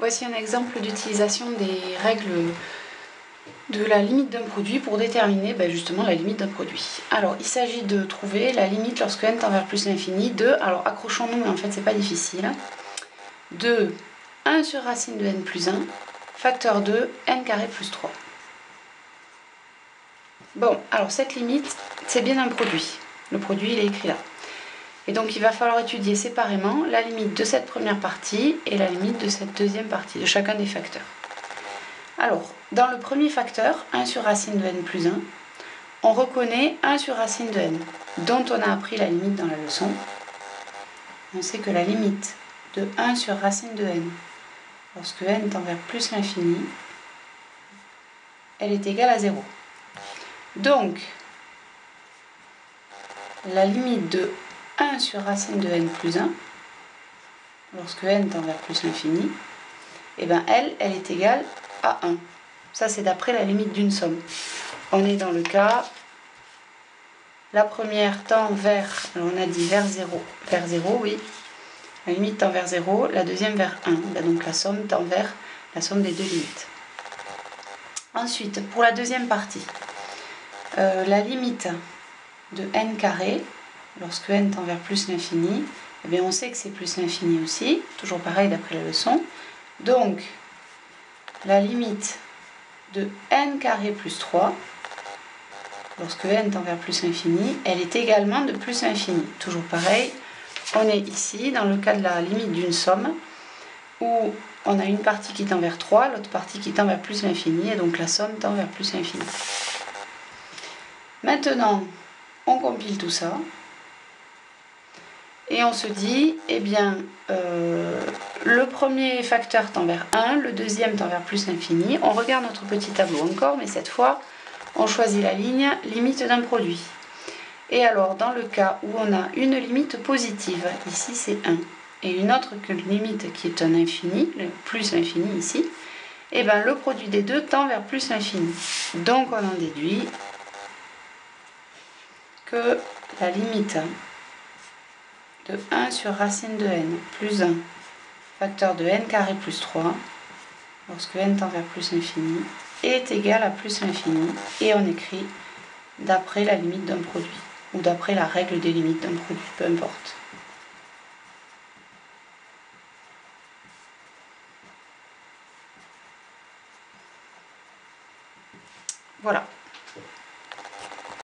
Voici un exemple d'utilisation des règles de la limite d'un produit pour déterminer justement la limite d'un produit. Alors, il s'agit de trouver la limite lorsque n tend vers plus l'infini de, alors accrochons-nous, mais en fait c'est pas difficile, de 1 sur racine de n plus 1, facteur de n carré plus 3. Bon, alors cette limite, c'est bien un produit. Le produit, il est écrit là. Et donc il va falloir étudier séparément la limite de cette première partie et la limite de cette deuxième partie, de chacun des facteurs. Alors, dans le premier facteur, 1 sur racine de n plus 1, on reconnaît 1 sur racine de n, dont on a appris la limite dans la leçon. On sait que la limite de 1 sur racine de n, lorsque n tend vers plus l'infini, elle est égale à 0. Donc, la limite de 1 sur racine de n plus 1, lorsque n tend vers plus l'infini, elle est égale à 1. Ça, c'est d'après la limite d'une somme. On est dans le cas, la première tend vers, alors on a dit vers 0, oui, la limite tend vers 0, la deuxième vers 1, donc la somme tend vers la somme des deux limites. Ensuite, pour la deuxième partie, la limite de n carré, lorsque n tend vers plus l'infini, on sait que c'est plus l'infini aussi, toujours pareil d'après la leçon. Donc, la limite de n carré plus 3, lorsque n tend vers plus l'infini, elle est également de plus l'infini. Toujours pareil, on est ici dans le cas de la limite d'une somme, où on a une partie qui tend vers 3, l'autre partie qui tend vers plus l'infini, et donc la somme tend vers plus l'infini. Maintenant, on compile tout ça, et on se dit, le premier facteur tend vers 1, le deuxième tend vers plus l'infini. On regarde notre petit tableau encore, mais cette fois, on choisit la ligne limite d'un produit. Et alors, dans le cas où on a une limite positive, ici c'est 1, et une autre limite qui est un infini, plus l'infini ici, le produit des deux tend vers plus l'infini. Donc on en déduit que la limite de 1 sur racine de n plus 1 facteur de n carré plus 3, lorsque n tend vers plus l'infini, est égale à plus l'infini, et on écrit d'après la limite d'un produit, ou d'après la règle des limites d'un produit, peu importe. Voilà.